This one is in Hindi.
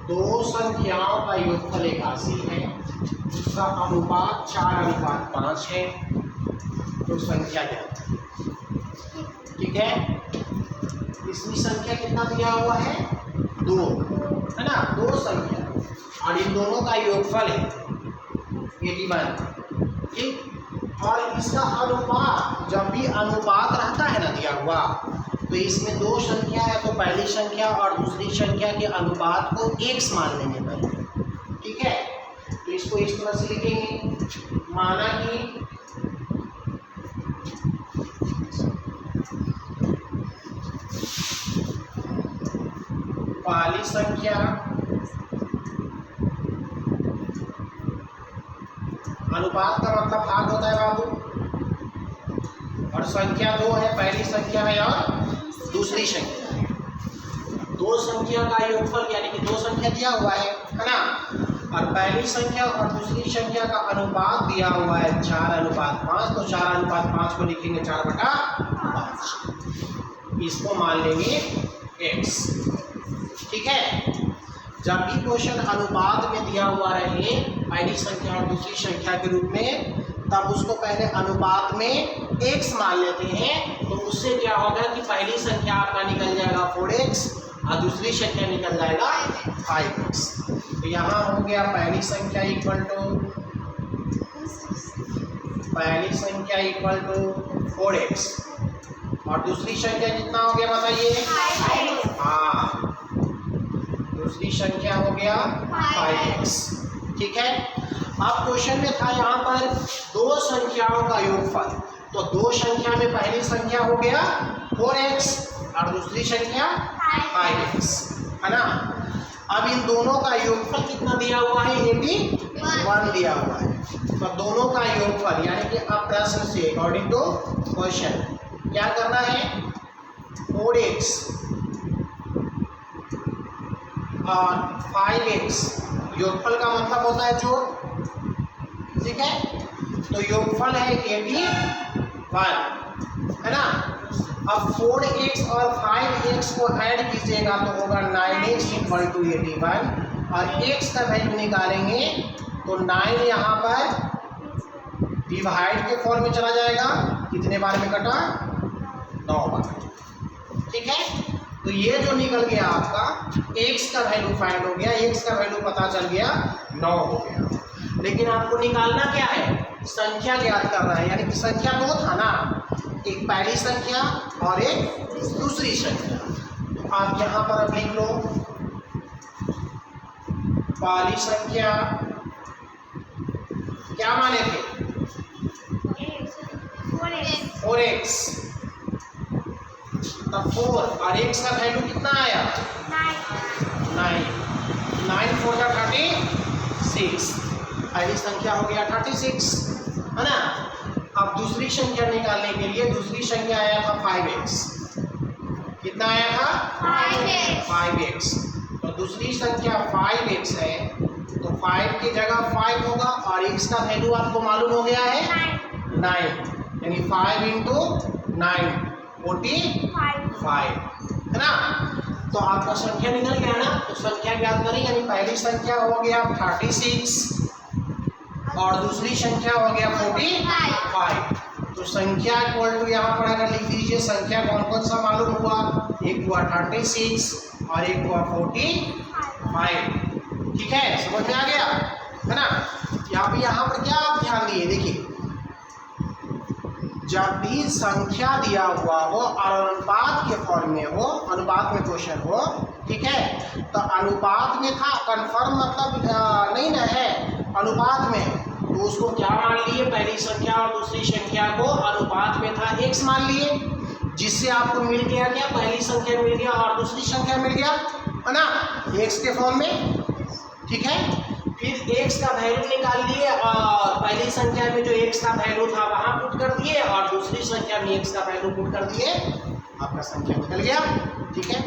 दो संख्याओं का योगफल 81 है, उसका अनुपात 4:5 है, तो संख्या ज्ञात है। ठीक है, इसमें संख्या कितना दिया हुआ है? 2 है ना, 2 संख्या और इन दोनों का योगफल है 81। ठीक, और इसका अनुपात, जब भी अनुपात रहता है ना दिया हुआ, तो इसमें 2 संख्या है तो पहली संख्या और दूसरी संख्या के अनुपात को x मान लेंगे पहले। ठीक है, तो इसको इस तरह से लिखेंगे, माना कि पहली संख्या अनुपात का मतलब भाग होता है बाबू, और संख्या 2 है, पहली संख्या है और दूसरी संख्या है। 2 संख्या का योगफल यानी कि 2 संख्या दिया हुआ है ना, और पहली संख्या और दूसरी संख्या का अनुपात दिया हुआ है 4:5, तो 4:5 को लिखेंगे 4/5, इसको मान लेंगे x। ठीक है, जब भी क्वेश्चन अनुपात में दिया हुआ रहे पहली संख्या और दूसरी संख्या के रूप में, तब उसको पहले अनुपात में x मान लेते हैं, तो उससे क्या होगा कि पहली संख्या आपका निकल जाएगा 4x और दूसरी संख्या निकल जाएगा 5x। तो यहाँ हो गया पहली संख्या इक्वल टू 4x और दूसरी संख्या कितना हो गया बताइए? 5x। हाँ, दूसरी संख्या हो गया 5x। ठीक है, अब क्वेश्चन में था यहाँ पर 2 संख्याओं का योगफल, तो 2 संख्या में पहली संख्या हो गया 4x और दूसरी संख्या 5x, है ना। अब इन दोनों का योगफल कितना दिया हुआ है? 81 दिया हुआ है। तो दोनों का योगफल यानी कि अब प्रश्न से अकॉर्डिंग टू क्वेश्चन क्या करना है? 4x और 5x, योगफल का मतलब होता है जोड़। ठीक है, तो योगफल है 81, है ना। अब 4x और 5x को ऐड कीजिएगा तो होगा 9x इक्वल टू 81, और x का वैल्यू निकालेंगे तो 9 यहाँ पर डिवाइड के फॉर्म में चला जाएगा, कितने बार में कटा? 9 बार। ठीक है, तो ये जो निकल गया आपका x का वैल्यू फाइंड हो गया, x का वैल्यू पता चल गया 9 हो गया। लेकिन आपको निकालना क्या है? संख्या ज्ञात करना है, यानी कि संख्या 2 था ना, एक पहली संख्या और एक दूसरी संख्या। तो आप यहाँ पर अब लिख लो पहली संख्या क्या माने थे? 4x, तब 4 और x का वैल्यू कितना आया? 9 4 जा 36, पहली संख्या हो गया 36, है ना। अब दूसरी संख्या निकालने के लिए दूसरी संख्या आया था 5x, कितना आया था? 5x। तो दूसरी संख्या 5x है, तो 5 की जगह 5 होगा और x का वैल्यू आपको मालूम हो गया है 9, यानी 5 × 9 45, है ना। तो आपका संख्या निकल गया ना, तो संख्या ज्ञात करें, यानी पहली संख्या हो गया 36 और दूसरी संख्या हो गया 45। तो संख्या इक्वल टू यहाँ पर अगर लिख दीजिए, संख्या कौन कौन सा मालूम हुआ? एक हुआ 36 और एक हुआ 45। ठीक है, समझ में आ गया, है ना। यहाँ पर क्या आप ध्यान दिए, देखिए जब भी संख्या दिया हुआ हो और अनुपात के फॉर्म में हो, अनुपात में क्वेश्चन हो, ठीक है, तो अनुपात में था, कंफर्म मतलब नहीं ना है अनुपात में, तो उसको क्या मान लिए? पहली संख्या और दूसरी संख्या को अनुपात में था x मान लिए, जिससे आपको मिल गया क्या? पहली संख्या मिल गया और दूसरी संख्या मिल गया, है ना, x के फॉर्म में। ठीक है, फिर x का वैल्यू निकाल लिए और पहली संख्या में जो x का वैल्यू था वहां पुट कर दिए और दूसरी संख्या में x का वैल्यू पुट कर दिए, आपका संख्या निकल गया। ठीक है।